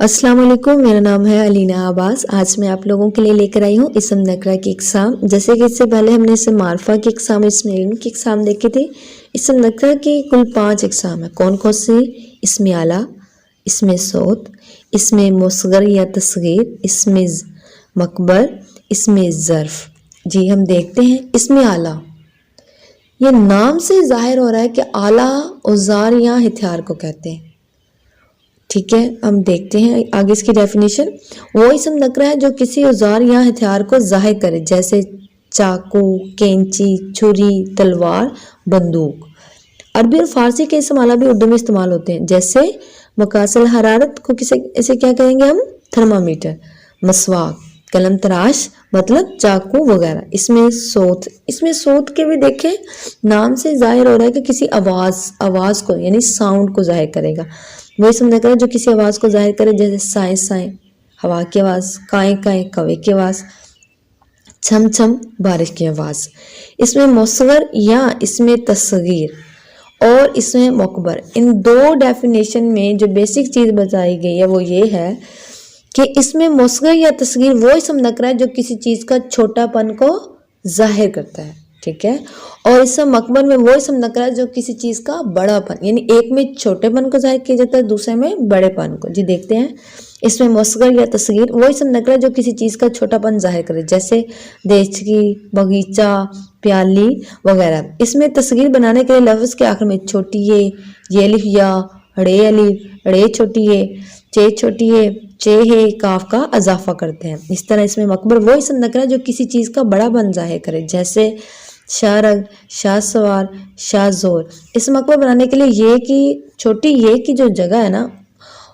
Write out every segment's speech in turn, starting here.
अस्सलाम वालेकुम, मेरा नाम है अलीना अब्बास। आज मैं आप लोगों के लिए लेकर आई हूँ इसम नकरा की इकसाम। जैसे कि इससे पहले हमने इसम मारफा की इकसाम, इसम इल्म की इकसाम देखे थे। इसम नकरा की कुल 5 इकसाम है। कौन कौन सी? इसम आला, इसम सौत, इसम मुस्गर या तस्गीर, इसम मकबर, इसम ज़र्फ। जी हम देखते हैं इसम आला। ये नाम से ज़ाहिर हो रहा है कि आला औजार या हथियार को कहते हैं। ठीक है, हम देखते हैं आगे इसकी डेफिनेशन। वो इसम नकरा है जो किसी औजार या हथियार को जाहिर करे, जैसे चाकू, कैंची, छुरी, तलवार, बंदूक। अरबी और फारसी के इसम आला भी उर्दू में इस्तेमाल होते हैं, जैसे मकासल हरारत को किसे ऐसे क्या कहेंगे हम? थर्मामीटर। मसवाक, कलम तराश मतलब चाकू वगैरह। इसमें सोत के भी देखें, नाम से जाहिर हो रहा है कि किसी आवाज को यानी साउंड को जाहिर करेगा। वही इसम नकरा है जो किसी आवाज को जाहिर करे, जैसे साए साए हवा की आवाज, काए काए कौवे की आवाज, छम छम बारिश की आवाज। इसमें मुस्गर या इसमें तस्गीर और इसमें मकबर, इन दो डेफिनेशन में जो बेसिक चीज बताई गई है वो ये है कि इसमें मुस्गर या तस्गीर वो इसम नकरा है जो किसी चीज का छोटापन को जाहिर करता है। ठीक है, और इसमें मकबर में वो इसम नकरा है जो किसी चीज का बड़ापन, यानी एक में छोटेपन को जाहिर किया जाता है, दूसरे में बड़ेपन को। जी देखते हैं, इसमें मुस्गर या तस्गीर वो इसम नकरा है जो किसी चीज का छोटापन जाहिर करे, जैसे देचकी, बगीचा, प्याली वगैरह। इसमें तस्गीर बनाने के लिए लफ्ज के आखिर में छोटी ये अलिफ या, ड़े अलिफ, ड़े छोटी चे छोटी चे है काफ का अजाफा करते हैं। इस तरह इसमें मकबर वो इसम नकरा है जो किसी चीज का बड़ापन जाहिर करे, जैसे शारग, शाह सवार, शाह जोर। इस मकबर बनाने के लिए ये की छोटी ये की जो जगह है ना,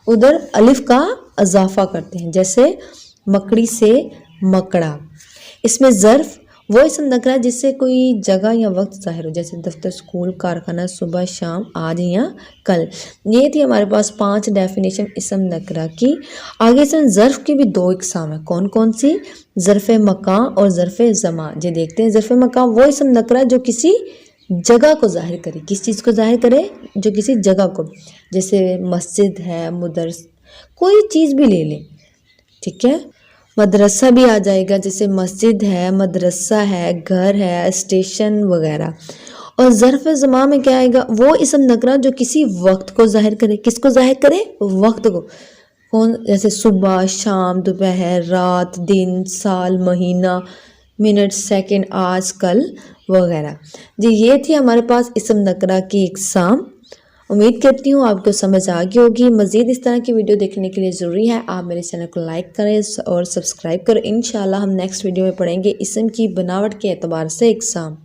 उधर अलिफ का अजाफा करते हैं, जैसे मकड़ी से मकड़ा। इसमें ज़र्फ वो इसम नकरा जिससे कोई जगह या वक्त जाहिर हो, जैसे दफ्तर, स्कूल, कारखाना, सुबह, शाम, आज या कल। ये थी हमारे पास 5 डेफिनेशन इसम नकरा की। आगे इसमें ज़र्फ की भी 2 इकसाम है। कौन कौन सी? ज़र्फ़ मकान और ज़र्फ़ ज़मान। जी देखते हैं, ज़र्फ़ मकान वो इसम नकरा जो किसी जगह को जाहिर करे। किस चीज़ को जाहिर करे? जो किसी जगह को, जैसे मस्जिद है, मुदरस, कोई चीज़ भी ले लें। ठीक है, मदरसा भी आ जाएगा, जैसे मस्जिद है, मदरसा है, घर है, स्टेशन वगैरह। और ज़र्फ़ ज़मान में क्या आएगा? वो इसम नकरा जो किसी वक्त को जाहिर करे। किसको जाहिर करे? वक्त को। कौन? जैसे सुबह, शाम, दोपहर, रात, दिन, साल, महीना, मिनट, सेकंड, आज, कल वगैरह। जी ये थी हमारे पास इसम नकरा की इकसाम। उम्मीद करती हूँ आपको समझ आ गई होगी। मज़ीद इस तरह की वीडियो देखने के लिए ज़रूरी है आप मेरे चैनल को लाइक करें और सब्सक्राइब करें। इंशाल्लाह हम नेक्स्ट वीडियो में पढ़ेंगे इसम की बनावट के एतबार से इकसाम।